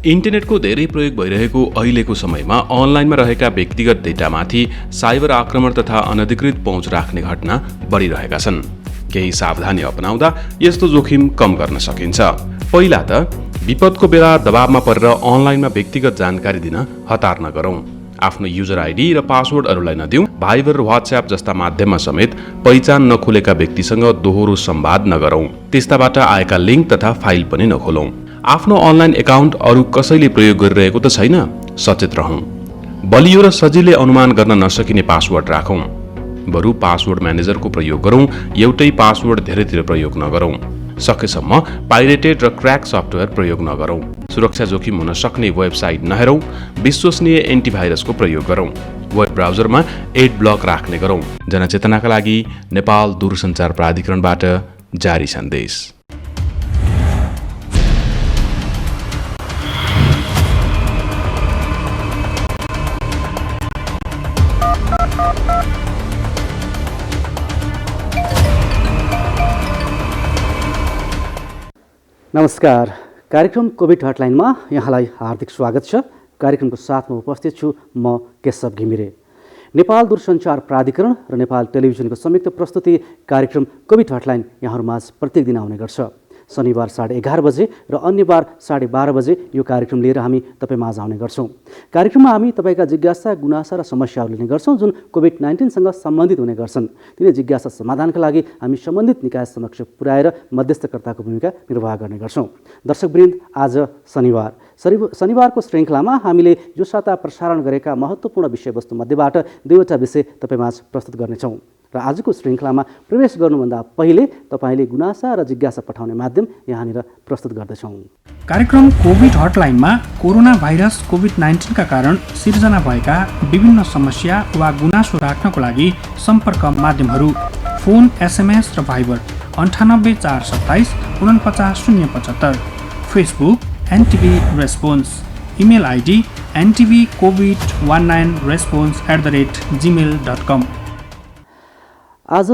इन्टरनेटको धेरै प्रयोग भइरहेको अहिलेको समयमा अनलाइनमा रहेका व्यक्तिगत डेटामाथि साइबर आक्रमण तथा अनधिकृत पहुँच राख्ने घटना बढिरहेका छन्। केही सावधानी अपनाउँदा यस्तो जोखिम कम गर्न सकिन्छ। पहिला त विपदको बेला दबावमा परेर अनलाइनमा व्यक्तिगत जानकारी दिन हतार नगरौं। आफ्नो युजर आइडी र पासवर्डहरूलाई नदिउँ। भाइबर र व्हाट्सएप जस्ता माध्यममा समेत पहिचान नखोलेका व्यक्तिसँग दोहोरो संवाद नगरौं। त्यस्ताबाट आएका लिङ्क तथा फाइल पनि नखोलौं। आफ्नो अनलाइन एकाउन्ट अरू कसैले प्रयोग गरिरहेको त छैन, सचेत रहौं। बलियो र सजिलै अनुमान गर्न नसकिने पासवर्ड राखौं। बरु पासवर्ड म्यानेजरको प्रयोग गरौं, एउटै पासवर्ड धेरैतिर प्रयोग नगरौं। सकेसम्म पाइरेटेड र क्र्याक सफ्टवेयर प्रयोग नगरौं। सुरक्षा जोखिम हुन सक्ने वेबसाइट नहेरौं। विश्वसनीय एन्टिभाइरसको प्रयोग गरौं। वेब ब्राउजरमा एड ब्लक राख्ने गरौं। जनचेतनाका लागि नेपाल दूरसञ्चार प्राधिकरणबाट जारी सन्देश। नमस्कार, कार्यक्रम कोभिड हटलाइनमा यहाँलाई हार्दिक स्वागत छ। कार्यक्रमको साथमा उपस्थित छु म केशव घिमिरे। नेपाल दूरसञ्चार प्राधिकरण र नेपाल टेलिभिजनको संयुक्त प्रस्तुति कार्यक्रम कोभिड हटलाइन यहाँहरूमाझ प्रत्येक दिन आउने गर्छ। शनिबार 11:30 बजे र अन्य बार 12:30 बजे यो कार्यक्रम लिएर हामी तपाईमाझ आउने गर्छौँ। कार्यक्रममा हामी तपाईका जिज्ञासा, गुनासा र समस्याहरू लिने गर्छौँ जुन कोभिड-19 सँग सम्बन्धित हुने गर्छन्। तिनै जिज्ञासा समाधानका लागि हामी सम्बन्धित निकाय समक्ष पुर्याएर मध्यस्थकर्ताको भूमिका निर्वाह गर्ने गर्छौँ। दर्शकवृन्द, आज शनिबारको श्रृङ्खलामा हामीले यो साता प्रसारण गरेका महत्त्वपूर्ण विषयवस्तु मध्येबाट दुईवटा विषय तपाईमाझ प्रस्तुत गर्नेछौँ। र आजको श्रृङ्खलामा प्रवेश गर्नुभन्दा पहिले तपाईँले गुनासा र जिज्ञासा पठाउने माध्यम यहाँनिर प्रस्तुत गर्दछौँ। कार्यक्रम कोभिड हटलाइनमा कोरोना भाइरस कोभिड-19 का कारण सिर्जना भएका विभिन्न समस्या वा गुनासो राख्नको लागि सम्पर्क माध्यमहरू फोन, एसएमएस र Viber 98 427 49 075, Facebook NTV response, email ID ntvcovid19response@gmail.com। आज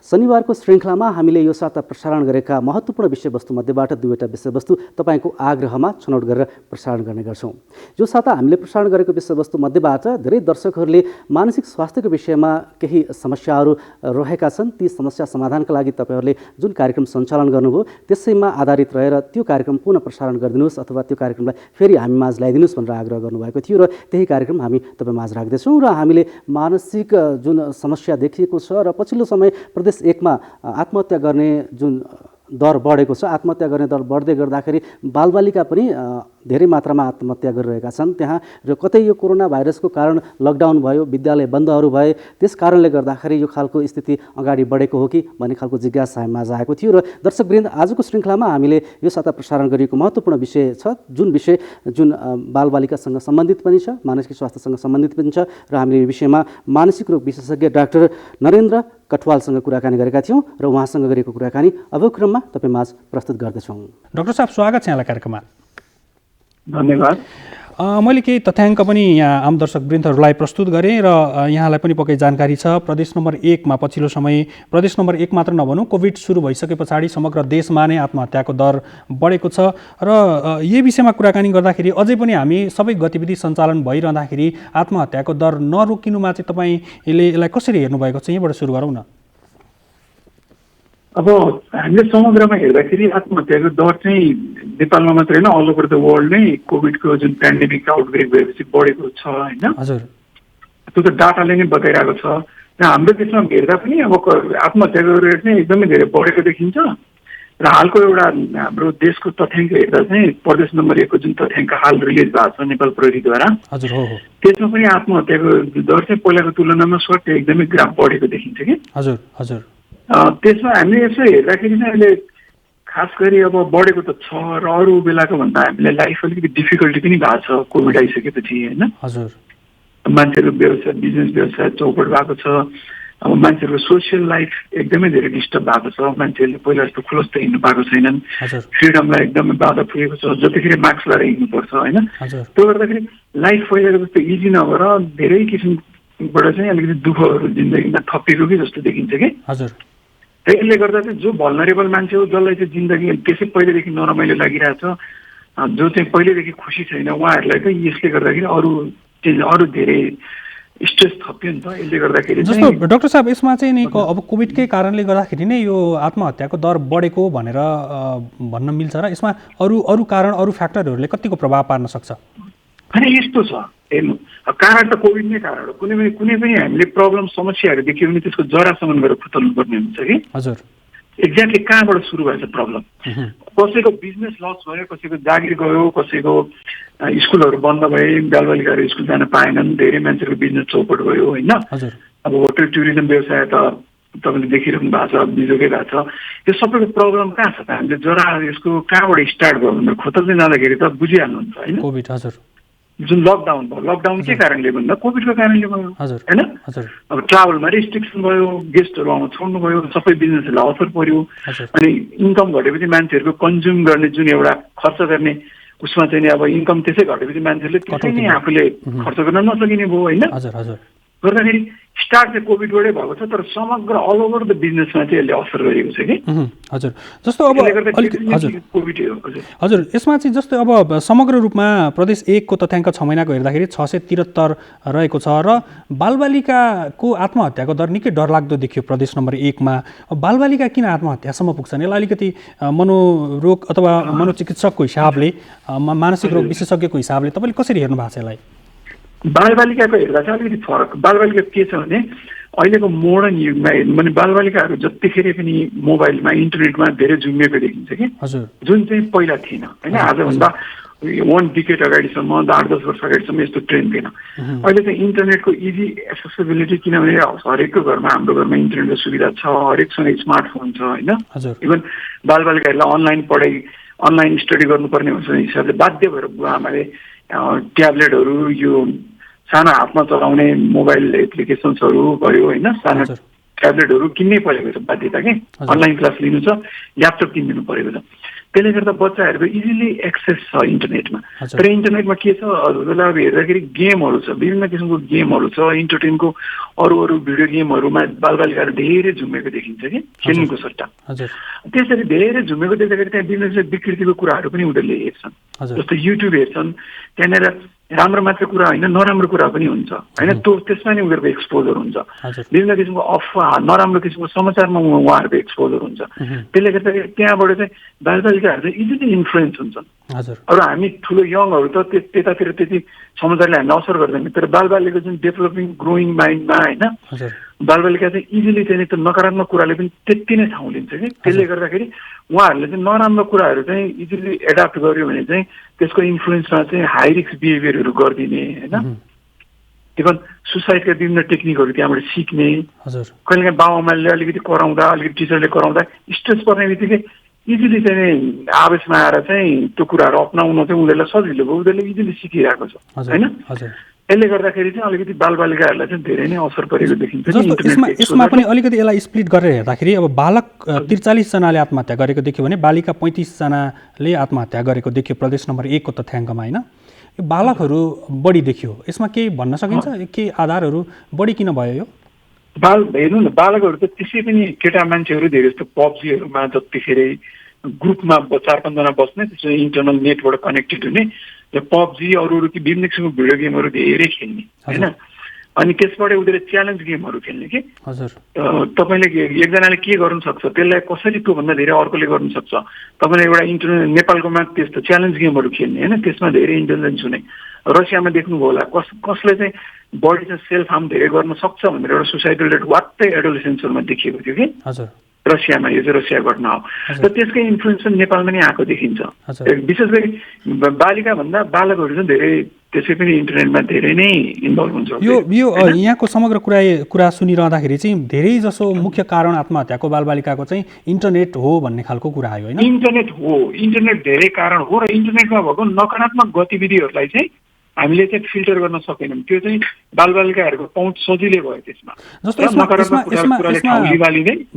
शनिबारको श्रृङ्खलामा हामीले यो साता प्रसारण गरेका महत्त्वपूर्ण विषयवस्तु मध्येबाट दुईवटा विषयवस्तु तपाईँको आग्रहमा छनौट गरेर प्रसारण गर्ने गर्छौँ। यो साता हामीले प्रसारण गरेको विषयवस्तु मध्येबाट धेरै दर्शकहरूले मानसिक स्वास्थ्यको विषयमा केही समस्याहरू रहेका छन्। ती समस्या समाधानका लागि तपाईँहरूले जुन कार्यक्रम सञ्चालन गर्नुभयो त्यसैमा आधारित रहेर त्यो कार्यक्रम पुनः प्रसारण गरिदिनुहोस् अथवा त्यो कार्यक्रमलाई फेरि हामी माझ ल्याइदिनुहोस् भनेर आग्रह गर्नुभएको थियो र त्यही कार्यक्रम हामी तपाईँ माझ राख्दैछौँ। र हामीले मानसिक जुन समस्या देखिएको छ र पछिल्लो समय प्रदेश 1 मा आत्महत्या गर्ने जुन दर बढेको छ, आत्महत्या गर्ने दर बढ्दै गर्दाखेरि बालबालिका पनि धेरै मात्रामा आत्महत्या गरिरहेका छन् त्यहाँ। र कतै यो कोरोना भाइरसको कारण लकडाउन भयो, विद्यालय बन्दहरू भए, त्यस कारणले गर्दाखेरि यो खालको स्थिति अगाडि बढेको हो कि भन्ने खालको जिज्ञासा हामीमाझ आएको थियो। र दर्शकवृन्द, आजको श्रृङ्खलामा हामीले यो साता प्रसारण गरिएको महत्त्वपूर्ण विषय छ जुन बालबालिकासँग सम्बन्धित पनि छ, मानसिक स्वास्थ्यसँग सम्बन्धित पनि छ। र हामीले यो विषयमा मानसिक रोग विशेषज्ञ डाक्टर नरेन्द्र कटवालसँग कुराकानी गरेका थियौँ र उहाँसँग गरेको कुराकानी अबको क्रममा तपाईमाझ प्रस्तुत गर्दछौँ। डाक्टर साहब, स्वागत छ यहाँलाई कार्यक्रममा। धन्यवाद। मैले केही तथ्याङ्क पनि यहाँ आम दर्शकवृन्दहरूलाई प्रस्तुत गरेँ र यहाँलाई पनि पक्कै जानकारी छ। प्रदेश नम्बर 1 मा पछिल्लो समय, प्रदेश नम्बर 1 मात्र नभनौँ, कोभिड सुरु भइसके पछाडि समग्र देशमा नै आत्महत्याको दर बढेको छ। र यही विषयमा कुराकानी गर्दाखेरि अझै पनि हामी सबै गतिविधि सञ्चालन भइरहँदाखेरि आत्महत्याको दर नरोकिनुमा चाहिँ तपाईँले यसलाई कसरी हेर्नुभएको छ? यहीँबाट सुरु गरौँ न। अब हामीले समग्रमा हेर्दाखेरि आत्महत्याको दर चाहिँ नेपालमा मात्रै होइन, अल ओभर द वर्ल्ड नै कोभिडको जुन पेन्डेमिक आउटब्रेक भएपछि बढेको छ होइन। हजुर, त्यो त डाटाले नै बताइरहेको छ। र हाम्रो देशमा हेर्दा पनि अब आत्महत्याको रेट चाहिँ एकदमै धेरै बढेको देखिन्छ। र हालको एउटा हाम्रो देशको तथ्याङ्क हेर्दा चाहिँ प्रदेश नम्बर 1 को जुन तथ्याङ्क हाल रिलिज भएको छ नेपाल प्रहरीद्वारा, त्यसमा पनि आत्महत्याको दर चाहिँ पहिलाको तुलनामा स्वतः एकदमै ग्राफ बढेको देखिन्छ कि। हजुर हजुर। त्यसमा हामीले यसो हेर्दाखेरि चाहिँ अहिले खास गरी अब बढेको त छ र अरू बेलाको भन्दा हामीले लाइफ अलिकति डिफिकल्टी पनि भएको छ कोभिड आइसकेपछि होइन। हजुर। मान्छेहरूको व्यवसाय, बिजनेस व्यवसाय चौपट भएको छ। अब मान्छेहरूको सोसियल लाइफ एकदमै धेरै डिस्टर्ब भएको छ। मान्छेहरूले पहिला जस्तो खुलस्त हिँड्नु पाएको छैनन्। फ्रिडमलाई एकदमै बाधा पुगेको छ। जतिखेर मास्क लगाएर हिँड्नुपर्छ होइन। त्यो गर्दाखेरि लाइफ पहिलाको जस्तो इजी नभएर धेरै किसिमबाट चाहिँ अलिकति दुःखहरू जिन्दगीमा थपिएको कि जस्तो देखिन्छ कि। त्यसले गर्दा चाहिँ जो भल्नरेबल मान्छे हो, जसलाई चाहिँ जिन्दगी त्यसै पहिलेदेखि नरमाइलो लागिरहेछ, जो चाहिँ पहिलेदेखि खुसी छैन उहाँहरूलाई चाहिँ यसले गर्दाखेरि अरू धेरै स्ट्रेस थप्यो नि त। यसले गर्दाखेरि जस्तो डाक्टर साहब यसमा चाहिँ नि अब कोभिडकै कारणले गर्दाखेरि नै यो आत्महत्याको दर बढेको भनेर भन्न मिल्छ र यसमा अरू कारण अरू फ्याक्टरहरूले कतिको प्रभाव पार्न सक्छ? होइन यस्तो छ, हेर्नु कारण त कोभिड नै कारण हो। कुनै पनि हामीले प्रब्लम समस्याहरू देख्यो भने त्यसको जरासम्म गएर खुतल्नु पर्ने हुन्छ कि। हजुर, एक्ज्याक्टली कहाँबाट सुरु भएछ प्रब्लम? कसैको बिजनेस लस भयो, कसैको जागिर गयो, कसैको स्कुलहरू बन्द भए, बालबालिकाहरू स्कुल जान पाएनन्, धेरै मान्छेहरूको बिजनेस चौपट भयो होइन। अब होटल टुरिज्म व्यवसाय त तपाईँले देखिरहनु भएको छ, बिजोकै भएको छ। यो सबैको प्रब्लम कहाँ छ त? हामीले जरा यसको कहाँबाट स्टार्ट भयो भनेर खोतल्दै जाँदाखेरि त बुझिहाल्नुहुन्छ होइन। कोभिड, हजुर, जुन लकडाउन भयो, लकडाउन के कारणले भन्दा कोभिडको कारणले भयो होइन। अब ट्राभलमा रेस्ट्रिक्सन भयो, गेस्टहरू आउन छोड्नु भयो, सबै बिजनेसहरूलाई असर पर्यो। अनि इन्कम घटेपछि मान्छेहरूको कन्ज्युम गर्ने जुन एउटा खर्च गर्ने उसमा चाहिँ नि अब इन्कम त्यसै घटेपछि मान्छेले त्यसै नै आफूले खर्च गर्न नसकिने भयो होइन। गर्दाखेरि स्टार्ट चाहिँ कोभिडबाटै भएको छ, तर समग्र अल ओभर द बिजनेसमा चाहिँ यसले असर गरेको छ कि। हजुर, जस्तो अब हजुर यसमा चाहिँ जस्तो अब समग्र रूपमा प्रदेश 1 को तथ्याङ्क 6 महिनाको हेर्दाखेरि 673 रहेको छ र बालबालिकाको आत्महत्याको दर निकै डरलाग्दो देखियो प्रदेश नम्बर 1 मा। बालबालिका किन आत्महत्यासम्म पुग्छन्? यसलाई अलिकति मनोरोग अथवा मनोचिकित्सकको हिसाबले, मानसिक रोग विशेषज्ञको हिसाबले तपाईँले कसरी हेर्नु भएको छ यसलाई? बालबालिकाको हेर्दा चाहिँ अलिकति फरक। बालबालिका के छ भने अहिलेको मोडर्न युगमा हेर्नु भने बालबालिकाहरू जतिखेर पनि मोबाइलमा इन्टरनेटमा धेरै झुम्मिएको देखिन्छ कि, जुन चाहिँ पहिला थिएन होइन। आजभन्दा 1 डिकेड अगाडिसम्म 8-10 वर्ष अगाडिसम्म यस्तो ट्रेन्ड थिएन। अहिले चाहिँ इन्टरनेटको इजी एक्सेसिबिलिटी, किनभने हरेकको घरमा, हाम्रो घरमा इन्टरनेटको सुविधा छ, हरेकसँग स्मार्टफोन छ होइन। इभन बालबालिकाहरूलाई अनलाइन पढाइ, अनलाइन स्टडी गर्नुपर्ने हुन्छ हिसाबले बाध्य भएर बुवा आमाले ट्याब्लेटहरू, यो सानो हातमा चलाउने मोबाइल एप्लिकेसन्सहरू भयो होइन, सानो ट्याब्लेटहरू किन्नै परेको छ बाध्यता कि। अनलाइन क्लास लिनु छ, ल्यापटप किनिदिनु परेको छ। त्यसले गर्दा बच्चाहरूको इजिली एक्सेस छ इन्टरनेटमा। तर इन्टरनेटमा के छ, हजुरलाई अब हेर्दाखेरि गेमहरू छ, विभिन्न किसिमको गेमहरू छ, इन्टरटेनको अरू भिडियो गेमहरूमा बालबालिकाहरू धेरै झुमेको देखिन्छ कि खेल्नुको सट्टा। त्यसरी धेरै झुमेको देख्दाखेरि त्यहाँ विभिन्न विकृतिको कुराहरू पनि उनीहरूले हेर्छन्। जस्तो युट्युब हेर्छन्, त्यहाँनिर राम्रो मात्र कुरा होइन नराम्रो कुरा पनि हुन्छ होइन। त्यसमा नै उनीहरूको एक्सपोजर हुन्छ। विभिन्न किसिमको अफवाह, नराम्रो किसिमको समाचारमा उहाँहरूको एक्सपोजर हुन्छ। त्यसले गर्दाखेरि त्यहाँबाट चाहिँ बालबालिकाहरू चाहिँ इजिली इन्फ्लुएन्स हुन्छन्। अरू हामी ठुलो यङहरू त त्यतातिर त्यति समाचारले हामीलाई असर गर्दैन, तर बालबालिकाको जुन डेभलपिङ ग्रोइङ माइन्डमा होइन बालबालिका चाहिँ इजिली चाहिँ त्यो नकारात्मक कुराले पनि त्यति नै ठाउँ लिन्छ कि। त्यसले गर्दाखेरि उहाँहरूले चाहिँ नराम्रो कुराहरू चाहिँ इजिली एडाप्ट गर्यो भने चाहिँ त्यसको इन्फ्लुएन्समा चाहिँ हाई रिस्क बिहेभियरहरू गरिदिने होइन। इभन सुसाइडका विभिन्न टेक्निकहरू त्यहाँबाट सिक्ने। कहिलेकाहीँ बाबुआमाले अलिकति कराउँदा, अलिकति टिचरले कराउँदा स्ट्रेस पर्ने बित्तिकै इजिली चाहिँ आवेशमा आएर चाहिँ त्यो कुराहरू अप्नाउन चाहिँ उनीहरूलाई सजिलो भयो, उनीहरूले इजिली सिकिरहेको छ होइन। यसले गर्दाखेरि चाहिँ अलिकति बालबालिकाहरूलाई चाहिँ धेरै नै असर परेको देखिन्छ। यसमा पनि अलिकति यसलाई स्प्लिट गरेर हेर्दाखेरि अब बालक 43 जनाले आत्महत्या गरेको देख्यो भने बालिका 35 जनाले आत्महत्या गरेको देखियो प्रदेश नम्बर 1 को तथ्याङ्कमा होइन। यो बालकहरू बढी देखियो, यसमा केही भन्न सकिन्छ? के आधारहरू बढी किन भयो यो? हेर्नु न, बालकहरू त त्यसै पनि केटा मान्छेहरू धेरै जस्तो पब्जीहरूमा जतिखेर ग्रुपमा 4-5 जना बस्ने, त्यसो इन्टरनल नेटबाट कनेक्टेड हुने, पब्जी अरू कि विभिन्न किसिमको भिडियो गेमहरू धेरै खेल्ने होइन। अनि त्यसबाट उनीहरूले च्यालेन्ज गेमहरू खेल्ने कि तपाईँले एकजनाले के गर्नु सक्छ त्यसलाई कसरी त्योभन्दा धेरै अर्कोले गर्नु सक्छ। तपाईँले एउटा इन्टरनेट नेपालकोमा त्यस्तो च्यालेन्ज गेमहरू खेल्ने होइन, त्यसमा धेरै इन्टेलिजेन्स हुने। रसियामा देख्नुभयो होला कसले चाहिँ बडी चाहिँ सेल्फ हार्म धेरै गर्न सक्छ भनेर एउटा सुसाइडल रेट वात्तै एडोलेसेन्सहरूमा देखिएको थियो कि रसियामा। यो चाहिँ रसिया घटना हो र त्यसकै इन्फ्लुएन्स पनि नेपालमा नै आएको देखिन्छ। विशेष गरी बालिका भन्दा बालकहरू चाहिँ धेरै त्यसै पनि इन्टरनेटमा धेरै नै इन्भल्भ हुन्छ। यो यहाँको समग्र कुरा सुनिरहँदाखेरि चाहिँ धेरै जसो मुख्य कारण आत्महत्याको बालबालिकाको चाहिँ इन्टरनेट हो भन्ने खालको कुरा आयो होइन। इन्टरनेट हो, इन्टरनेट धेरै कारण हो र इन्टरनेटमा भएको नकारात्मक गतिविधिहरूलाई चाहिँ हामीले चाहिँ फिल्टर गर्न सकेनौँ। त्यो चाहिँ बालबालिकाहरूको पहुँच सजिलै भयो त्यसमा। जस्तो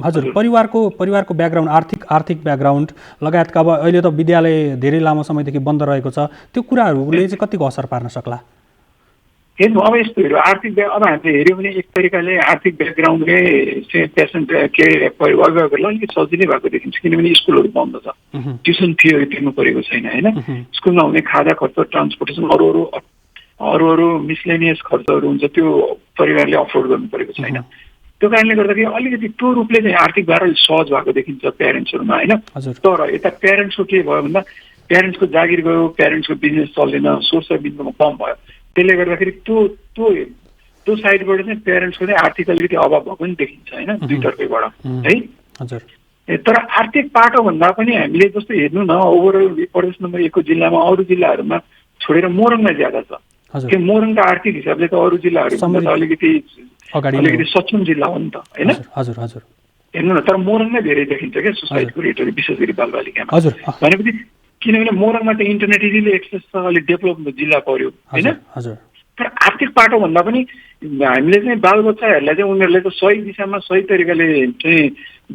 हजुर परिवारको ब्याकग्राउन्ड, आर्थिक ब्याकग्राउन्ड लगायतका अब अहिले त विद्यालय धेरै लामो समयदेखि बन्द रहेको छ, त्यो कुराहरूले चाहिँ कतिको असर पार्न सक्ला? हेर्नु अब यस्तो हेऱ्यो आर्थिक अब हामीले हेऱ्यौँ भने एक तरिकाले आर्थिक ब्याकग्राउन्डले चाहिँ पेसेन्ट के अभिभावकहरूलाई अलिकति सजिलै भएको देखिन्छ किनभने स्कुलहरू बन्द छ ट्युसन फीहरू तिर्नु परेको छैन होइन स्कुलमा हुने खाजा खर्च ट्रान्सपोर्टेसन अरू मिसलेनियस खर्चहरू हुन्छ त्यो परिवारले अफोर्ड गर्नु परेको छैन त्यो कारणले गर्दाखेरि अलिकति त्यो रूपले चाहिँ आर्थिक भार अलिक सहज भएको देखिन्छ प्यारेन्ट्सहरूमा होइन तर यता प्यारेन्ट्सको के भयो भन्दा प्यारेन्ट्सको जागिर गयो प्यारेन्ट्सको बिजनेस चल्दैन सोर्स अफ इन्कम कम भयो त्यसले गर्दाखेरि त्यो साइडबाट चाहिँ प्यारेन्ट्सको चाहिँ आर्थिक अलिकति अभाव भएको पनि देखिन्छ होइन दुईतर्फैबाट है तर आर्थिक पाटो भन्दा पनि हामीले जस्तो हेर्नु न ओभरअल प्रदेश नम्बर 1 को जिल्लामा अरू जिल्लाहरूमा छोडेर मोरङमा ज्यादा छ त्यो मोरङको आर्थिक हिसाबले त अरू जिल्लाहरूमा त अलिकति सक्षम जिल्ला हो नि त होइन हेर्नु न तर मोरङमै धेरै देखिन्छ क्या सुसाइडको रेटहरू विशेष गरी बालबालिकामा भनेपछि किनभने मोरङमा त इन्टरनेट इजिली एक्सेस छ अलिक डेभलप जिल्ला पर्यो होइन तर आर्थिक पाटो भन्दा पनि हामीले चाहिँ बालबच्चाहरूलाई चाहिँ उनीहरूलाई त सही दिशामा सही तरिकाले चाहिँ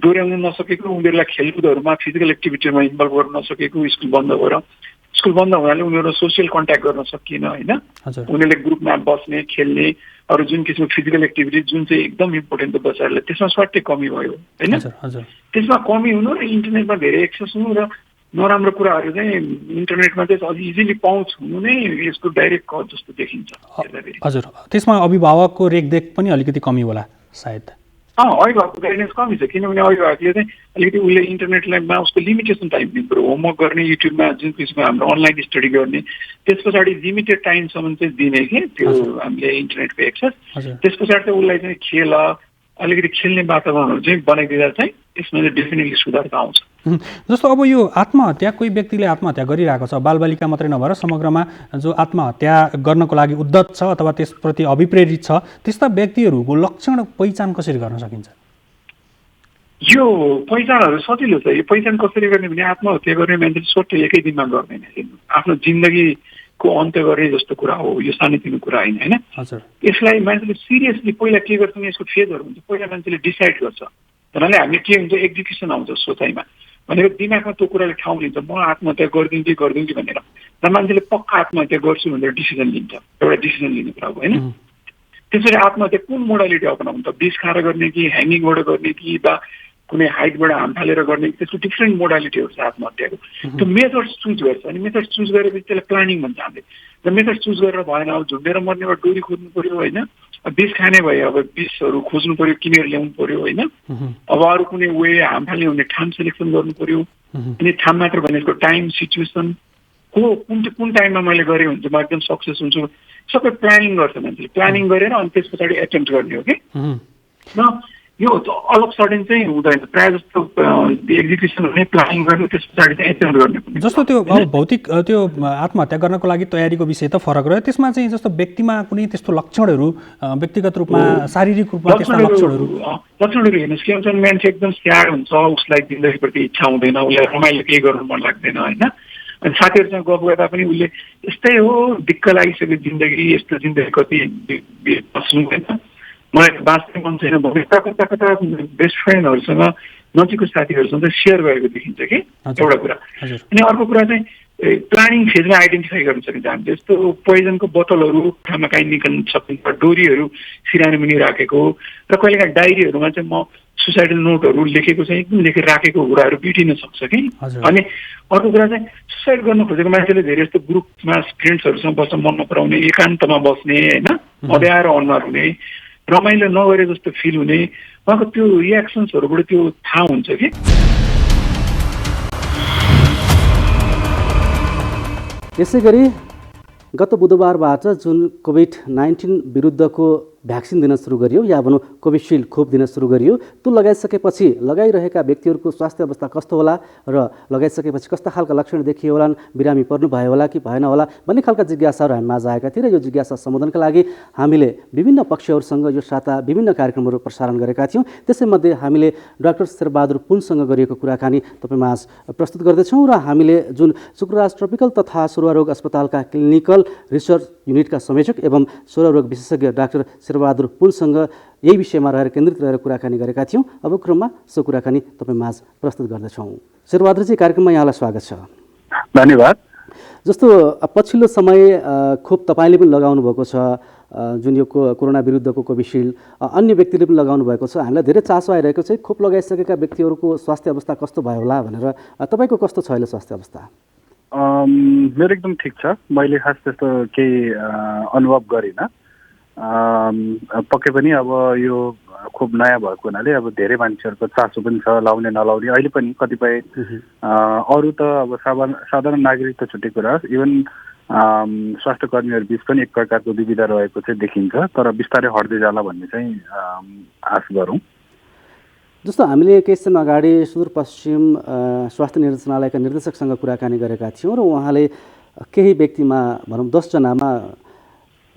डोर्याउनु नसकेको उनीहरूलाई खेलकुदहरूमा फिजिकल एक्टिभिटीमा इन्भल्भ गर्न नसकेको स्कुल बन्द हुनाले उनीहरू सोसियल कन्ट्याक्ट गर्न सकिएन होइन उनीहरूले ग्रुपमा बस्ने खेल्ने अरू जुन किसिमको फिजिकल एक्टिभिटी जुन चाहिँ एकदम इम्पोर्टेन्ट हो बच्चाहरूलाई त्यसमा स्वाटै कमी भयो होइन त्यसमा कमी हुनु र इन्टरनेटमा धेरै एक्सेस हुनु र नराम्रो कुराहरू चाहिँ इन्टरनेटमा चाहिँ अलि इजिली पहुँच हुनु नै यसको डाइरेक्ट कज जस्तो देखिन्छ हजुर त्यसमा अभिभावकको रेखदेख पनि अलिकति कमी होला सायद अभिभावकको गाइडेन्स कमी छ किनभने अभिभावकले चाहिँ अलिकति उसले इन्टरनेटमा उसको लिमिटेसन टाइम दिनु पऱ्यो होमवर्क गर्ने युट्युबमा जुन किसिमको हाम्रो अनलाइन स्टडी गर्ने त्यस पछाडि लिमिटेड टाइमसम्म चाहिँ दिने कि त्यो हामीले इन्टरनेटको एक्सेस त्यस पछाडि चाहिँ उसलाई चाहिँ खेल अलिकति खेल्ने वातावरणहरू चाहिँ बनाइदिँदा चाहिँ यसमा चाहिँ डेफिनेटली सुधार त आउँछ जस्तो अब यो आत्महत्या कोही व्यक्तिले आत्महत्या गरिरहेको छ बालबालिका मात्रै नभएर समग्रमा जो आत्महत्या गर्नको लागि उद्धत छ अथवा त्यसप्रति अभिप्रेरित छ त्यस्ता व्यक्तिहरूको लक्षण पहिचान कसरी गर्न सकिन्छ यो पहिचानहरू सजिलो छ यो पहिचान कसरी गर्ने भने आत्महत्या गर्ने मान्छेले सोध्दै एकै दिनमा गर्दैन आफ्नो जिन्दगीको अन्त्य गर्ने जस्तो कुरा हो यो सानोतिनो कुरा होइन होइन यसलाई मान्छेले सिरियसली पहिला के गर्छ भने यसको फेजहरू हुन्छ पहिला मान्छेले डिसाइड गर्छ भन्नाले हामीले के हुन्छ एक्जिक्युसन आउँछ सोचाइमा भनेको दिमागमा त्यो कुराले ठाउँ लिन्छ म आत्महत्या गरिदिउँ कि भनेर र मान्छेले पक्का आत्महत्या गर्छु भनेर डिसिजन लिन्छ एउटा डिसिजन लिने कुरा हो होइन त्यसरी आत्महत्या कुन मोडालिटी अपनाउनु त विष खाएर गर्ने कि ह्याङ्गिङबाट गर्ने कि बा कुनै हाइटबाट हाम फालेर गर्ने त्यसको डिफ्रेन्ट मोडालिटीहरू छ आत्महत्याको त्यो मेथड चुज गर्छ अनि मेथड चुज गरेपछि त्यसलाई प्लानिङ भन्छ हामीले र मेथड चुज गरेर भएन अब झुन्डेर मर्नेबाट डोरी खोज्नु पऱ्यो होइन विष खाने भयो अब विषहरू खोज्नु पऱ्यो किनेर ल्याउनु पऱ्यो होइन अब अरू कुनै वे हाम फाल्ने हुने ठाउँ सेलेक्सन गर्नु पऱ्यो अनि ठाउँ मात्र भनेको टाइम सिचुएसन कुन टाइममा मैले गरेँ हुन्छ म एकदम सक्सेस हुन्छु सबै प्लानिङ गर्छ मान्छेले प्लानिङ गरेर अनि त्यस पछाडि एटेम्प्ट गर्ने हो कि र यो अलग सडन चाहिँ हुँदैन प्रायः जस्तो एक्जिक्युसन हुने प्लानिङ गर्ने त्यस पछाडि चाहिँ एटेम्प्ट गर्ने जस्तो त्यो अब भौतिक त्यो आत्महत्या गर्नको लागि तयारीको विषय त फरक रह्यो त्यसमा चाहिँ जस्तो व्यक्तिमा कुनै त्यस्तो लक्षणहरू व्यक्तिगत रूपमा शारीरिक रूपमा त्यस्ता लक्षणहरू हेर्नुहोस् के हुन्छ मान्छे एकदम स्याड हुन्छ उसलाई जिन्दगीप्रति इच्छा हुँदैन उसलाई रमाइलो केही गर्नु मन लाग्दैन होइन अनि साथीहरूसँग गफ गर्दा पनि उसले यस्तै हो दिक्क लागिसक्यो जिन्दगी यस्तो जिन्दगी कति बस्नु होइन मलाई बाँच्ने मन छैन भने कता कता बेस्ट फ्रेन्डहरूसँग नजिकको साथीहरूसँग सेयर गरेको देखिन्छ कि एउटा कुरा अनि अर्को कुरा चाहिँ प्लानिङ फेजमा आइडेन्टिफाई गर्न सकिन्छ हामीले यस्तो पोइजनको बोतलहरू ठाउँमा काहीँ निकाल्न सकिन्छ डोरीहरू सिरानी मुनि राखेको र कहिलेकाहीँ डायरीहरूमा चाहिँ म सुसाइडल नोटहरू लेखेको चाहिँ एकदम लेखेर राखेको कुराहरू बिटिन सक्छ कि अनि अर्को कुरा चाहिँ सुसाइड गर्न खोजेको मान्छेले धेरै जस्तो ग्रुपमा फ्रेन्ड्सहरूसँग बस्न मन नपराउने एकान्तमा बस्ने होइन अँध्यारो अनुहार हुने रमाइलो नगरे जस्तो फिल हुने उहाँको त्यो रियाक्सन्सहरूबाट त्यो थाहा हुन्छ कि यसै गरी गत बुधबारबाट जुन कोभिड-19 विरुद्धको भ्याक्सिन दिन सुरु गरियो या भनौँ कोभिसिल्ड खोप दिन सुरु गरियो त्यो लगाइसकेपछि लगाइरहेका व्यक्तिहरूको स्वास्थ्य अवस्था कस्तो होला र लगाइसकेपछि कस्ता खालका लक्षण देखिए होलान् बिरामी पर्नु भयो होला कि भएन होला भन्ने खालका जिज्ञासाहरू हामीमा आएका थिए र यो जिज्ञासा सम्बोधनका लागि हामीले विभिन्न पक्षहरूसँग यो साता विभिन्न कार्यक्रमहरू प्रसारण गरेका थियौँ त्यसैमध्ये हामीले डाक्टर शेरबहादुर पुनसँग गरिएको कुराकानी तपाईँमाझ प्रस्तुत गर्दैछौँ र हामीले जुन शुक्रराज ट्रपिकल तथा सरुवा रोग अस्पतालका क्लिनिकल रिसर्च युनिटका संयोजक एवं सरुवा रोग विशेषज्ञ डाक्टर शेरबहादुर पुनसँग यही विषयमा रहेर केन्द्रित रहेर कुराकानी गरेका थियौँ अब क्रममा सो कुराकानी तपाईँमाझ प्रस्तुत गर्दछौँ। शेरबहादुरजी कार्यक्रममा यहाँलाई स्वागत छ। धन्यवाद। जस्तो पछिल्लो समय खोप तपाईँले पनि लगाउनु भएको छ जुन यो कोरोना विरुद्धको कोभिसिल्ड अन्य व्यक्तिले पनि लगाउनु भएको छ। हामीलाई धेरै चासो आइरहेको छ खोप लगाइसकेका व्यक्तिहरूको स्वास्थ्य अवस्था कस्तो भयो होला भनेर। तपाईँको कस्तो छ अहिले स्वास्थ्य अवस्था? मेरो एकदम ठिक छ। मैले खास त्यस्तो केही अनुभव गरिनँ। पक्कै पनि अब यो खोप नयाँ भएको हुनाले अब धेरै मान्छेहरूको चासो पनि छ लाउने नलाउने। अहिले पनि कतिपय अरू त अब साधारण नागरिक त छुट्टै कुरा, इभन स्वास्थ्य कर्मीहरू बिच पनि एक प्रकारको दुविधा रहेको चाहिँ देखिन्छ। तर बिस्तारै हट्दै जाला भन्ने चाहिँ आश गरौँ। जस्तो हामीले केही समय अगाडि सुदूरपश्चिम स्वास्थ्य निर्देशनालयका निर्देशकसँग कुराकानी गरेका थियौँ र उहाँले केही व्यक्तिमा भनौँ 10 जनामा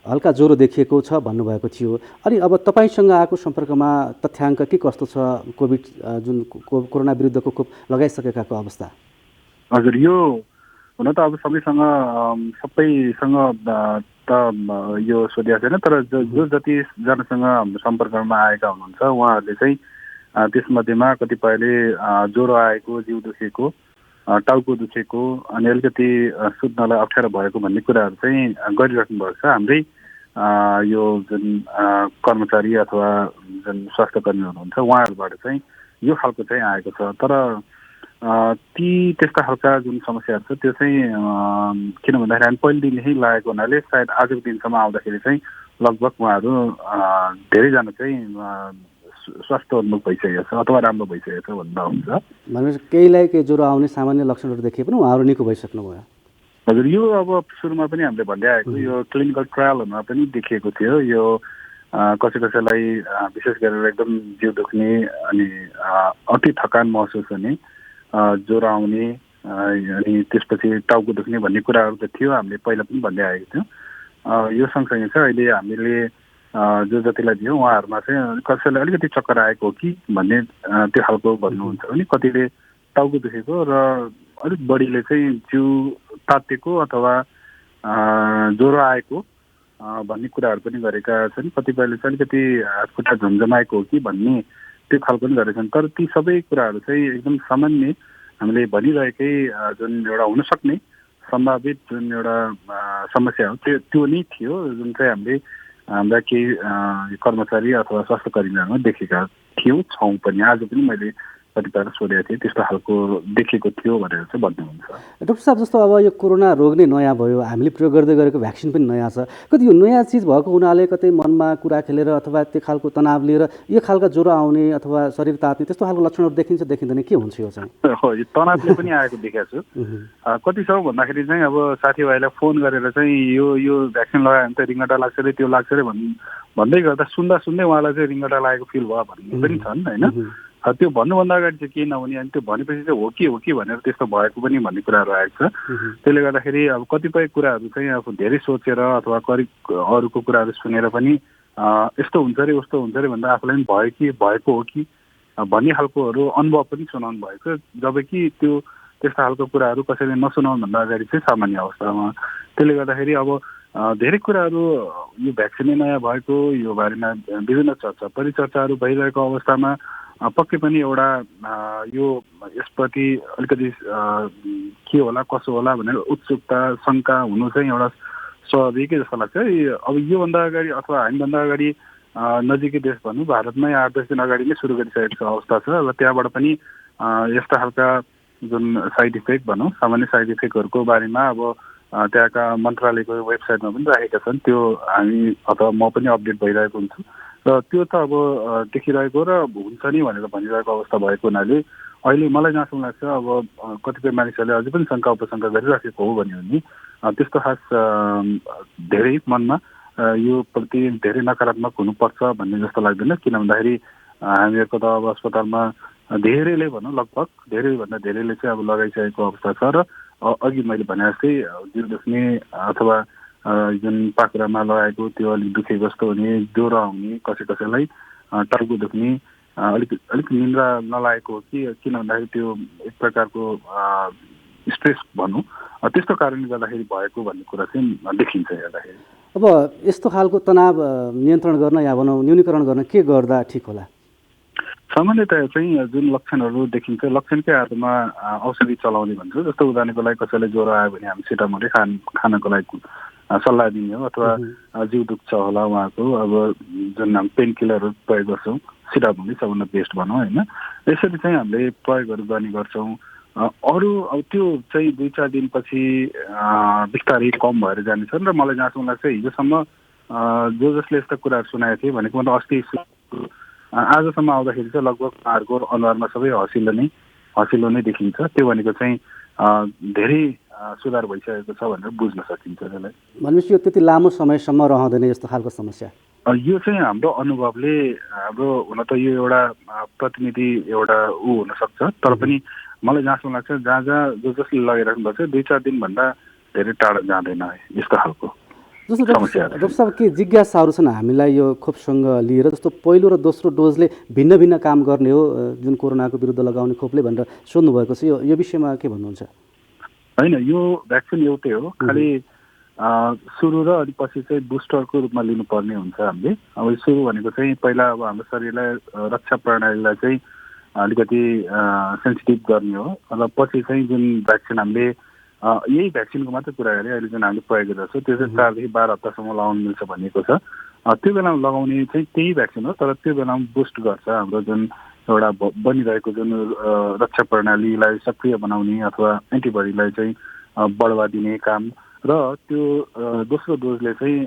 हल्का ज्वरो देखिएको छ भन्नुभएको थियो। अनि अब तपाईँसँग आएको सम्पर्कमा तथ्याङ्क के कस्तो छ कोभिड जुन कोरोना विरुद्धको खोप लगाइसकेकाको अवस्था? हजुर, यो हुन त अब सबैसँग त यो सोधिएको छैन, तर जो जतिजनासँग हाम्रो सम्पर्कमा आएका हुनुहुन्छ उहाँहरूले चाहिँ त्यसमध्येमा कतिपयले ज्वरो आएको, जिउ दुखेको, टाउको दुखेको अनि अलिकति सुत्नलाई अप्ठ्यारो भएको भन्ने कुराहरू चाहिँ गरिराख्नु भएको छ। हाम्रै यो जुन कर्मचारी अथवा जुन स्वास्थ्य कर्मीहरू हुन्छ उहाँहरूबाट चाहिँ यो खालको चाहिँ आएको छ। तर त्यस्ता खालका जुन समस्याहरू छ त्यो चाहिँ किन भन्दाखेरि हामी पहिलेदेखि लागेको हुनाले सायद आजको दिनसम्म आउँदाखेरि चाहिँ लगभग उहाँहरू धेरैजना चाहिँ स्वास्थ्योन्मुख भइसकेको छ अथवा राम्रो भइसकेको छ भन्दा हुन्छ। भनेपछि केहीलाई केही ज्वरो आउने सामान्य लक्षणहरू देखिए पनि उहाँहरू निको भइसक्नु भयो? हजुर, यो अब सुरुमा पनि हामीले भन्दै आएको यो क्लिनिकल ट्रायलहरूमा पनि देखिएको थियो। यो कसैलाई विशेष गरेर एकदम जिउ दुख्ने अनि अति थकान महसुस हुने, ज्वरो आउने अनि त्यसपछि टाउको दुख्ने भन्ने कुराहरू त थियो, हामीले पहिला पनि भन्दै आएको थियौँ। यो सँगसँगै चाहिँ अहिले हामीले जो जतिलाई दियौँ उहाँहरूमा चाहिँ कसैलाई अलिकति चक्कर आएको हो कि भन्ने त्यो खालको भन्नुहुन्छ भने कतिले टाउको दुखेको र अलिक बढीले चाहिँ जिउ तातेको अथवा ज्वरो आएको भन्ने कुराहरू पनि गरेका छन्। कतिपयले चाहिँ अलिकति हातखुट्टा झमझमाएको हो कि भन्ने त्यो खालको पनि गरेका छन्। तर ती सबै कुराहरू चाहिँ एकदम सामान्य हामीले भनिरहेकै जुन एउटा हुनसक्ने सम्भावित जुन एउटा समस्या हो त्यो नै थियो, जुन चाहिँ हामीले हाम्रा केही कर्मचारी अथवा स्वास्थ्य कर्मीहरूमा देखेका छौँ पनि। आज पनि मैले कतिपय सोधेको थिएँ त्यस्तो खालको देखेको थियो भनेर चाहिँ भन्नुहुन्छ। डाक्टर साहब, जस्तो अब यो कोरोना रोग नै नयाँ भयो, हामीले प्रयोग गर्दै गरेको भ्याक्सिन पनि नयाँ छ, कति यो नयाँ चिज भएको हुनाले कतै मनमा कुरा खेलेर अथवा त्यो खालको तनाव लिएर यो खालका ज्वरो आउने अथवा शरीर तात्ने त्यस्तो खालको लक्षणहरू देखिन्छ देखिँदैन, के हुन्छ यो चाहिँ? हो, यो तनावले पनि आएको देखेको छु। कति छ भन्दाखेरि चाहिँ अब साथीभाइलाई फोन गरेर चाहिँ यो भ्याक्सिन लगायो भने त रिङ्गटा लाग्छ अरे त्यो लाग्छ अरे भन्दै गर्दा सुन्दै उहाँलाई चाहिँ रिङ्गटा लागेको फिल भयो भन्ने पनि छन् होइन। त्यो भन्नुभन्दा अगाडि चाहिँ केही नहुने अनि त्यो भनेपछि चाहिँ हो कि भनेर त्यस्तो भएको पनि भन्ने कुराहरू आएको छ। त्यसले गर्दाखेरि अब कतिपय कुराहरू चाहिँ अब धेरै सोचेर अथवा अरूको कुराहरू सुनेर पनि यस्तो हुन्छ अरे उस्तो हुन्छ अरे भन्दा आफूलाई पनि भएको हो कि भन्ने खालकोहरू अनुभव पनि सुनाउनु भएको, जबकि त्यो त्यस्ता खालको कुराहरू कसैले नसुनाउनुभन्दा अगाडि चाहिँ सामान्य अवस्थामा। त्यसले गर्दाखेरि अब धेरै कुराहरू यो भ्याक्सिनै नयाँ भएको यो बारेमा विभिन्न परिचर्चाहरू भइरहेको अवस्थामा पक्कै पनि एउटा यो यसप्रति अलिकति के होला कसो होला भनेर उत्सुकता शङ्का हुनु चाहिँ एउटा स्वाभाविकै जस्तो लाग्छ। अब योभन्दा अगाडि अथवा हामीभन्दा अगाडि नजिकै देश भनौँ भारतमै 8-10 दिन अगाडि नै सुरु गरिसकेको अवस्था छ र त्यहाँबाट पनि यस्ता खालका जुन साइड इफेक्ट भनौँ सामान्य साइड इफेक्टहरूको बारेमा अब त्यहाँका मन्त्रालयको वेबसाइटमा पनि राखेका छन्। त्यो हामी अथवा म पनि अपडेट भइरहेको हुन्छु र त्यो त अब देखिरहेको र हुन्छ नि भनेर भनिरहेको अवस्था भएको हुनाले अहिले मलाई जहाँसम्म लाग्छ अब कतिपय मानिसहरूले अझै पनि शङ्का उपशङ्का गरिराखेको हो भन्यो भने त्यस्तो खास धेरै मनमा यो प्रति धेरै नकारात्मक हुनुपर्छ भन्ने जस्तो लाग्दैन। किन भन्दाखेरि हामीहरूको त अब अस्पतालमा धेरैले भनौँ लगभग धेरैभन्दा धेरैले चाहिँ अब लगाइसकेको अवस्था छ र अघि मैले भने जस्तै जिउ दुख्ने अथवा जुन पाखुरामा लगाएको त्यो अलिक दुखे जस्तो हुने, ज्वरो आउने, कसैलाई टाउको दुख्ने, अलिक निन्द्रा नलागेको हो कि किन भन्दाखेरि त्यो एक प्रकारको स्ट्रेस भनौँ त्यस्तो कारणले गर्दाखेरि भएको भन्ने कुरा चाहिँ देखिन्छ हेर्दाखेरि। अब यस्तो खालको तनाव नियन्त्रण गर्न या भनौँ न्यूनीकरण गर्न के गर्दा ठिक होला? सामान्यतया चाहिँ जुन लक्षणहरू देखिन्छ लक्षणकै आधारमा औषधि चलाउने भन्छ। जस्तो उदाहरणको लागि कसैलाई ज्वरो आयो भने हामी सिटामोटै खानको लागि सल्लाह दिने हो अथवा जिउ दुख्छ होला उहाँको अब जुन हामी पेन किलरहरू प्रयोग गर्छौँ सिरप हुने सबभन्दा बेस्ट भनौँ होइन यसरी चाहिँ हामीले प्रयोगहरू गर्ने गर्छौँ अरू अब त्यो चाहिँ 2-4 दिनपछि बिस्तारै कम भएर जानेछन् र मलाई जहाँसम्म लाग्छ हिजोसम्म जसले यस्ता कुराहरू सुनाएको थिए भनेको मतलब अस्ति आजसम्म आउँदाखेरि चाहिँ लगभग उहाँहरूको अनुहारमा सबै हँसिलो नै देखिन्छ त्यो भनेको चाहिँ धेरै सुधार भइसकेको छ भनेर बुझ्न सकिन्छ त्यसलाई भनेपछि यो त्यति लामो समयसम्म रहँदैन यस्तो खालको समस्या यो चाहिँ हाम्रो अनुभवले हाम्रो हुन त यो एउटा प्रतिनिधि एउटा हुनसक्छ तर पनि मलाई जहाँसम्म लाग्छ जहाँ जसले लगाइराख्नु भएको छ 2-4 दिनभन्दा धेरै टाढा जाँदैन यस्तो खालको जस्तो डाक्टर साहब के जिज्ञासाहरू छन् हामीलाई यो खोपसँग लिएर जस्तो पहिलो र दोस्रो डोजले भिन्न भिन्न काम गर्ने हो जुन कोरोनाको विरुद्ध लगाउने खोपले भनेर सोध्नु भएको छ यो विषयमा के भन्नुहुन्छ होइन यो भ्याक्सिन एउटै हो खालि सुरु र अनि पछि चाहिँ बुस्टरको रूपमा लिनुपर्ने हुन्छ हामीले अब सुरु भनेको चाहिँ पहिला अब हाम्रो शरीरलाई रक्षा प्रणालीलाई चाहिँ अलिकति सेन्सिटिभ गर्ने हो र पछि चाहिँ जुन भ्याक्सिन हामीले यही भ्याक्सिनको मात्रै कुरा गरे अहिले जुन हामीले प्रयोग गरेको छौँ त्यो चाहिँ 4 देखि 12 हप्तासम्म लगाउनु मिल्छ भनिएको छ त्यो बेलामा लगाउने चाहिँ त्यही भ्याक्सिन हो तर त्यो बेलामा बुस्ट गर्छ हाम्रो जुन एउटा बनिरहेको जुन रक्षा प्रणालीलाई सक्रिय बनाउने अथवा एन्टिबडीलाई चाहिँ बढावा दिने काम र त्यो दोस्रो डोजले चाहिँ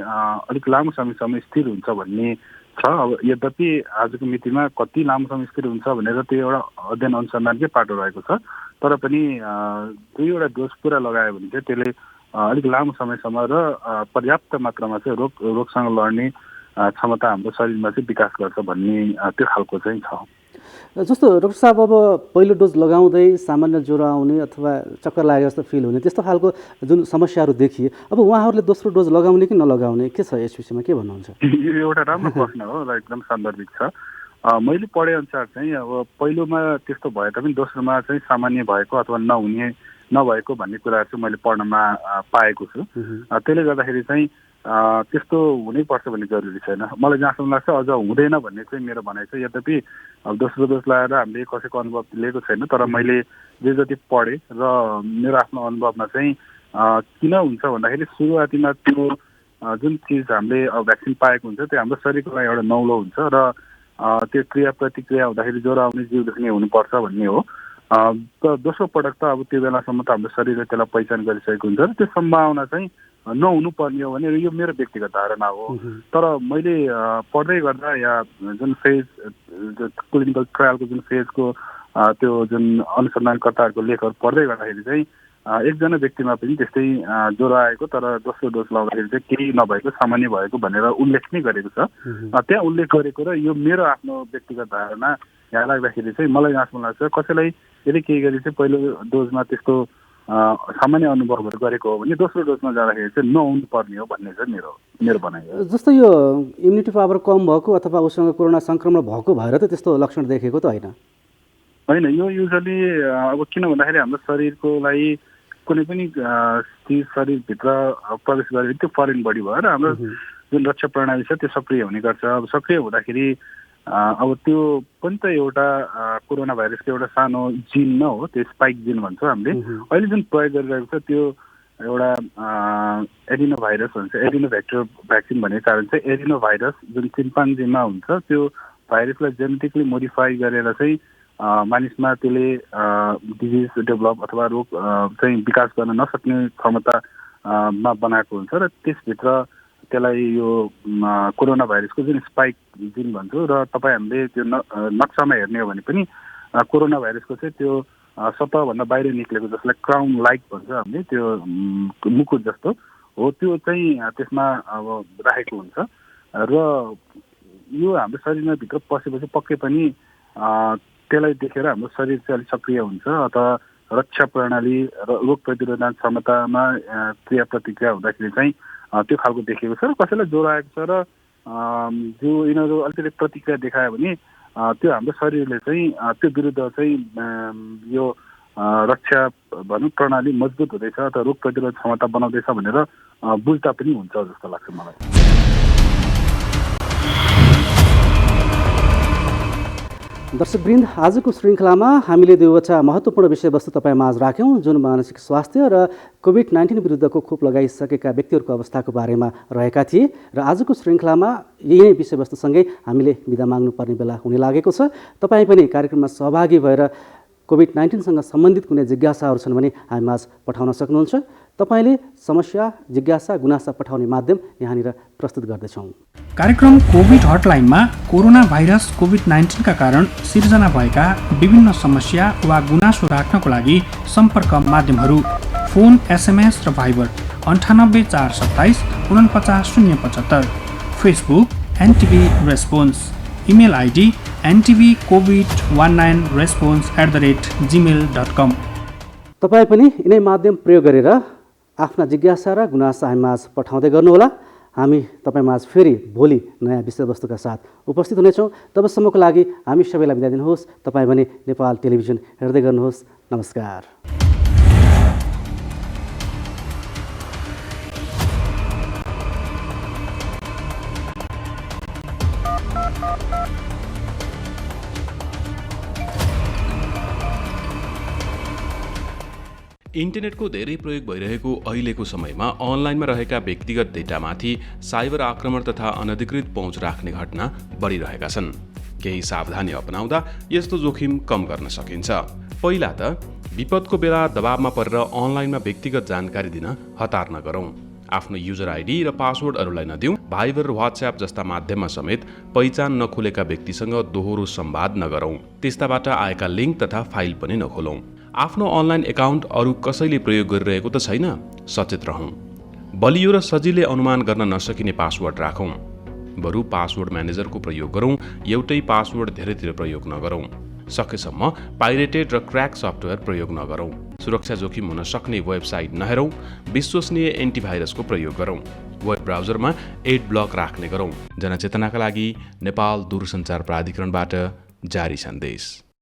अलिक लामो समयसम्म स्थिर हुन्छ भन्ने छ अब यद्यपि आजको मितिमा कति लामो समय स्थिर हुन्छ भनेर त्यो एउटा अध्ययन अनुसन्धानकै पाटो रहेको छ तर पनि 2वटा डोज पुरा लगायो भने चाहिँ त्यसले अलिक लामो समयसम्म र पर्याप्त मात्रामा चाहिँ रोगसँग लड्ने क्षमता हाम्रो शरीरमा चाहिँ विकास गर्छ भन्ने त्यो खालको चाहिँ छ जस्तो डाक्टर साहब अब पहिलो डोज लगाउँदै सामान्य ज्वरो आउने अथवा चक्कर लागेको जस्तो फिल हुने त्यस्तो खालको जुन समस्याहरू देखिए अब उहाँहरूले दोस्रो डोज लगाउने कि नलगाउने के छ यस विषयमा के भन्नुहुन्छ यो एउटा राम्रो प्रश्न हो र एकदम सान्दर्भिक छ मैले पढे अनुसार चाहिँ अब पहिलोमा त्यस्तो भए तापनि दोस्रोमा चाहिँ सामान्य भएको अथवा नभएको भन्ने कुराहरू चाहिँ मैले पढ्नमा पाएको छु त्यसले गर्दाखेरि चाहिँ त्यस्तो हुनैपर्छ भन्ने जरुरी छैन मलाई जहाँसम्म लाग्छ अझ हुँदैन भन्ने चाहिँ मेरो भनाइ छ यद्यपि अब दोस्रो डोज लगाएर हामीले कसैको अनुभव लिएको छैन तर मैले जे जति पढेँ र मेरो आफ्नो अनुभवमा चाहिँ किन हुन्छ भन्दाखेरि सुरुवातीमा त्यो जुन चिज हामीले भ्याक्सिन पाएको हुन्छ त्यो हाम्रो शरीरको लागि एउटा नौलो हुन्छ र त्यो क्रिया प्रतिक्रिया हुँदाखेरि ज्वरो आउने जिउ दुख्ने हुनुपर्छ भन्ने हो तर दोस्रो पटक त अब त्यो बेलासम्म त हाम्रो शरीरले त्यसलाई पहिचान गरिसकेको हुन्छ र त्यो सम्भावना चाहिँ नहुनु पर्ने हो भने यो मेरो व्यक्तिगत धारणा हो तर मैले पढ्दै गर्दा या जुन फेज क्लिनिकल ट्रायलको जुन फेजको त्यो जुन अनुसन्धानकर्ताहरूको लेखहरू पढ्दै गर्दाखेरि चाहिँ एकजना व्यक्तिमा पनि त्यस्तै ज्वरो आएको तर दोस्रो डोज लगाउँदाखेरि चाहिँ केही नभएको सामान्य भएको भनेर उल्लेख नै गरेको छ त्यहाँ उल्लेख गरेको र यो मेरो आफ्नो व्यक्तिगत धारणा यहाँ लाग्दाखेरि चाहिँ मलाई जहाँसम्म लाग्छ कसैलाई यदि केही गरी चाहिँ पहिलो डोजमा त्यस्तो सामान्य अनुभवहरू गरेको हो भने दोस्रो डोजमा जाँदाखेरि चाहिँ नहुनु पर्ने हो भन्ने चाहिँ मेरो भनाइ हो जस्तो यो इम्युनिटी पावर कम भएको अथवा उसँग कोरोना सङ्क्रमण भएको भएर त त्यस्तो लक्षण देखेको त होइन यो युजली अब किन भन्दाखेरि हाम्रो शरीरको लागि कुनै पनि चिज शरीरभित्र प्रवेश गरेर त्यो फरेन बडी भएर हाम्रो जुन रक्षा प्रणाली छ त्यो सक्रिय हुने गर्छ अब सक्रिय हुँदाखेरि अब त्यो पनि त एउटा कोरोना भाइरसको एउटा सानो जिन न हो त्यो स्पाइक जिन भन्छौँ हामीले अहिले जुन प्रयोग गरिरहेको छ त्यो एउटा एडिनो भाइरस भन्छ एडिनो भेक्टर भ्याक्सिन भनेको कारण चाहिँ एडिनो भाइरस जुन चिम्पान्जीमा हुन्छ त्यो भाइरसलाई जेनेटिकली मोडिफाई गरेर चाहिँ मानिसमा त्यसले डिजिज डेभलप अथवा रोग चाहिँ विकास गर्न नसक्ने क्षमतामा बनाएको हुन्छ र त्यसभित्र त्यसलाई यो कोरोना भाइरसको जुन स्पाइक जिन भन्छौँ र तपाईँ हामीले त्यो नक्सामा हेर्ने हो भने पनि कोरोना भाइरसको चाहिँ त्यो सतहभन्दा बाहिर निक्लेको जसलाई क्राउन लाइक भन्छ हामीले त्यो मुकुट जस्तो हो त्यो चाहिँ त्यसमा अब राखेको हुन्छ र यो हाम्रो शरीरमा भित्र पसेपछि पक्कै पनि त्यसलाई देखेर हाम्रो शरीर चाहिँ अलिक सक्रिय हुन्छ अथवा रक्षा प्रणाली र रोग प्रतिरोधक क्षमतामा क्रिया प्रतिक्रिया हुँदाखेरि चाहिँ त्यो खालको देखिएको छ र कसैलाई ज्वरो आएको छ र जो यिनीहरू अलिकति प्रतिक्रिया देखायो भने त्यो हाम्रो शरीरले चाहिँ त्यो विरुद्ध चाहिँ यो रक्षा भनौँ प्रणाली मजबुत हुँदैछ अथवा रोग प्रतिरोध क्षमता बनाउँदैछ भनेर बुझ्दा पनि हुन्छ जस्तो लाग्छ मलाई दर्शकवृन्द, आजको श्रृङ्खलामा हामीले दुईवटा महत्त्वपूर्ण विषयवस्तु तपाईँ माझ राख्यौँ, जुन मानसिक स्वास्थ्य र कोभिड-19 विरुद्धको खोप लगाइसकेका व्यक्तिहरूको अवस्थाको बारेमा रहेका थिए। र आजको श्रृङ्खलामा यही विषयवस्तुसँगै हामीले बिदा माग्नुपर्ने बेला हुने लागेको छ। तपाईँ पनि कार्यक्रममा सहभागी भएर कोभिड-19सँग सम्बन्धित कुनै जिज्ञासाहरू छन् भने हामी माझ पठाउन सक्नुहुन्छ। तपाईँले समस्या, जिज्ञासा, गुनासा पठाउने माध्यम यहाँनिर प्रस्तुत गर्दैछौँ। कार्यक्रम कोभिड हटलाइनमा कोरोना भाइरस कोभिड-19 का कारण सिर्जना भएका विभिन्न समस्या वा गुनासो राख्नको लागि सम्पर्क माध्यमहरू फोन, SMS र Viber 98 427 49 075, Facebook NTV response, email ID ntvcovid19response@gmail.com। तपाईँ पनि यिनै माध्यम प्रयोग गरेर आफ्ना जिज्ञासा र गुनासा हामीमाझ पठाउँदै गर्नुहोला। हामी तपाईँमाझ फेरि भोलि नयाँ विषयवस्तुका साथ उपस्थित हुनेछौँ। तबसम्मको लागि हामी सबैलाई बिदा दिनुहोस्। तपाईँ पनि नेपाल टेलिभिजन हेर्दै गर्नुहोस्। नमस्कार। इन्टरनेटको धेरै प्रयोग भइरहेको अहिलेको समयमा अनलाइनमा रहेका व्यक्तिगत डेटामाथि साइबर आक्रमण तथा अनधिकृत पहुँच राख्ने घटना बढिरहेका छन्। केही सावधानी अपनाउँदा यस्तो जोखिम कम गर्न सकिन्छ। पहिला त विपदको बेला दबावमा परेर अनलाइनमा व्यक्तिगत जानकारी दिन हतार नगरौँ। आफ्नो युजर आइडी र पासवर्डहरूलाई नदिउँ। भाइबर र व्हाट्सएप जस्ता माध्यममा समेत पहिचान नखोलेका व्यक्तिसँग दोहोरो संवाद नगरौँ। त्यस्ताबाट आएका लिङ्क तथा फाइल पनि नखोलौँ। आफ्नो अनलाइन एकाउन्ट अरू कसैले प्रयोग गरिरहेको त छैन, सचेत रहौँ। बलियो र सजिलै अनुमान गर्न नसकिने पासवर्ड राखौँ। बरु पासवर्ड म्यानेजरको प्रयोग गरौँ, एउटै पासवर्ड धेरैतिर प्रयोग नगरौँ। सकेसम्म पाइरेटेड र क्र्याक सफ्टवेयर प्रयोग नगरौँ। सुरक्षा जोखिम हुन सक्ने वेबसाइट नहेरौँ। विश्वसनीय एन्टिभाइरसको प्रयोग गरौँ। वेब ब्राउजरमा एड ब्लक राख्ने गरौँ। जनचेतनाका लागि नेपाल दूरसञ्चार प्राधिकरणबाट जारी सन्देश।